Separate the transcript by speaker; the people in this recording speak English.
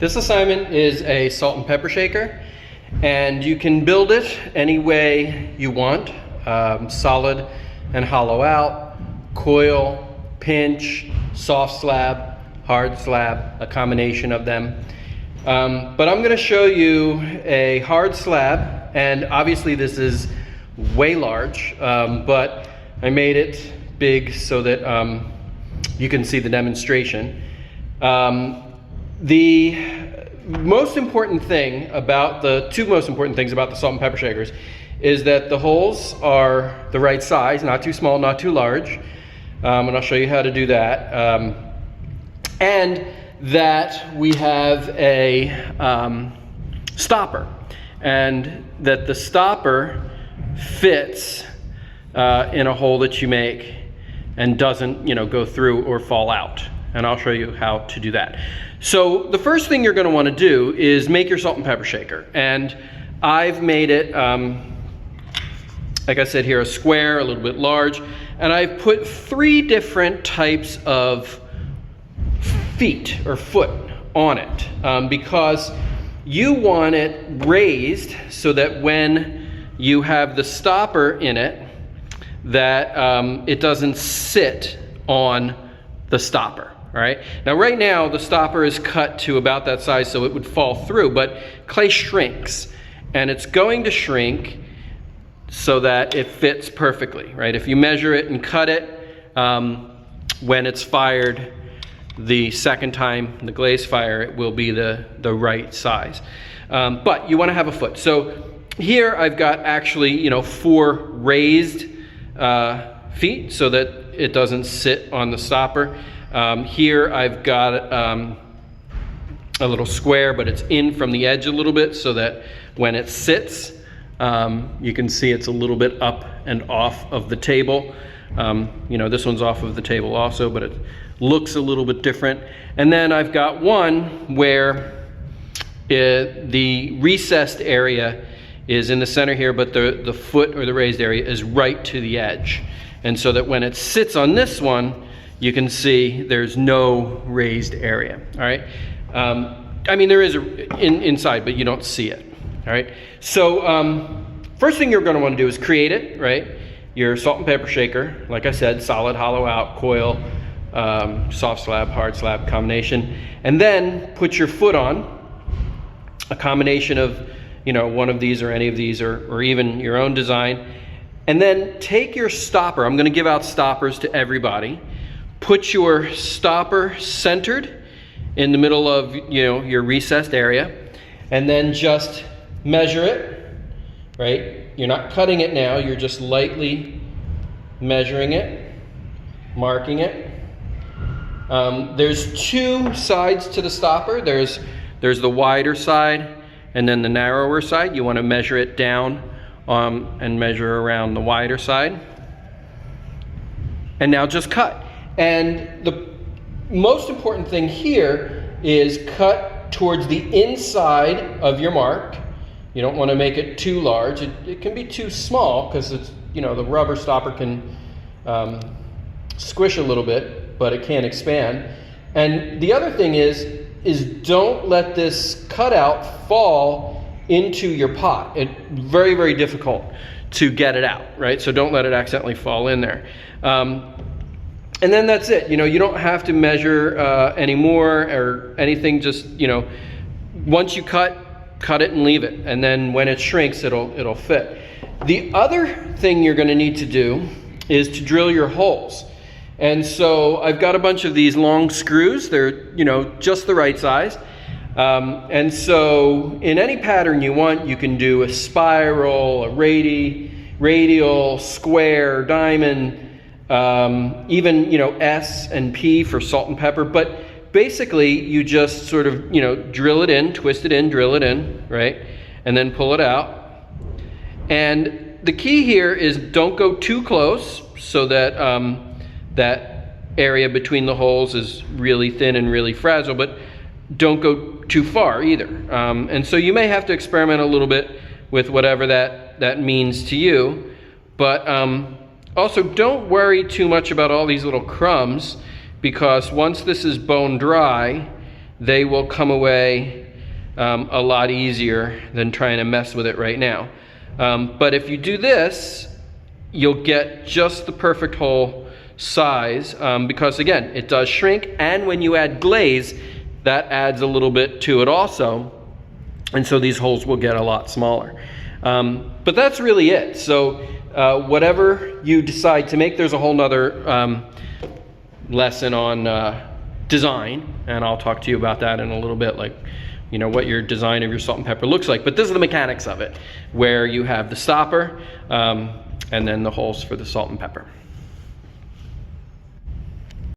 Speaker 1: This assignment is a salt and pepper shaker, and you can build it any way you want. Solid and hollow out, coil, pinch, soft slab, hard slab, a combination of them. But I'm going to show you a hard slab, and obviously this is way large, but I made it big so that you can see the demonstration. The most important thing about the two most important things about the salt and pepper shakers is that the holes are the right size, not too small, not too large, and I'll show you how to do that. And that we have a stopper, and that the stopper fits in a hole that you make and doesn't, go through or fall out. And I'll show you how to do that. So the first thing you're going to want to do is make your salt and pepper shaker. And I've made it, like I said here, a square, a little bit large. And I've put 3 different types of feet or foot on it because you want it raised so that when you have the stopper in it, that it doesn't sit on the stopper. All right. Now, right now, the stopper is cut to about that size, so it would fall through, but clay shrinks, and it's going to shrink so that it fits perfectly, right? If you measure it and cut it, when it's fired the second time, the glaze fire, it will be the right size. But you want to have a foot. So here I've got actually, 4 raised feet so that it doesn't sit on the stopper. Here I've got a little square, but it's in from the edge a little bit so that when it sits, you can see it's a little bit up and off of the table. This one's off of the table also, but it looks a little bit different. And then I've got one where the recessed area is in the center here, but the foot or the raised area is right to the edge. And so that when it sits on this one, you can see there's no raised area, all right? There is inside, but you don't see it, all right? So first thing you're gonna wanna do is create it, right? Your salt and pepper shaker, like I said, solid, hollow out, coil, soft slab, hard slab combination. And then put your foot on, a combination of, one of these or any of these or even your own design. And then take your stopper. I'm gonna give out stoppers to everybody. Put your stopper centered in the middle of your recessed area, and then just measure it, right? You're not cutting it now, you're just lightly measuring it, marking it. There's 2 sides to the stopper. There's the wider side and then the narrower side. You want to measure it down and measure around the wider side. And now just cut. And the most important thing here is cut towards the inside of your mark. You don't want to make it too large. It can be too small because it's, the rubber stopper can squish a little bit, but it can't expand. And the other thing is don't let this cutout fall into your pot. It's very, very difficult to get it out, right? So don't let it accidentally fall in there. And then that's it. You don't have to measure anymore or anything. Just, once you cut it and leave it. And then when it shrinks, it'll fit. The other thing you're going to need to do is to drill your holes. And so I've got a bunch of these long screws. They're, just the right size. And so in any pattern you want, you can do a spiral, a radial, square, diamond, even, S and P for salt and pepper. But basically you just sort of, drill it in, twist it in, drill it in, right? And then pull it out. And the key here is don't go too close so that that area between the holes is really thin and really fragile, but don't go too far either. And so you may have to experiment a little bit with whatever that means to you. But also don't worry too much about all these little crumbs, because once this is bone dry, they will come away a lot easier than trying to mess with it right now. But if you do this, you'll get just the perfect hole size, because again, it does shrink, and when you add glaze, that adds a little bit to it also, and so these holes will get a lot smaller. But that's really it. So whatever you decide to make, there's a whole nother lesson on design, and I'll talk to you about that in a little bit, like, you know, what your design of your salt and pepper looks like. But this is the mechanics of it, where you have the stopper and then the holes for the salt and pepper.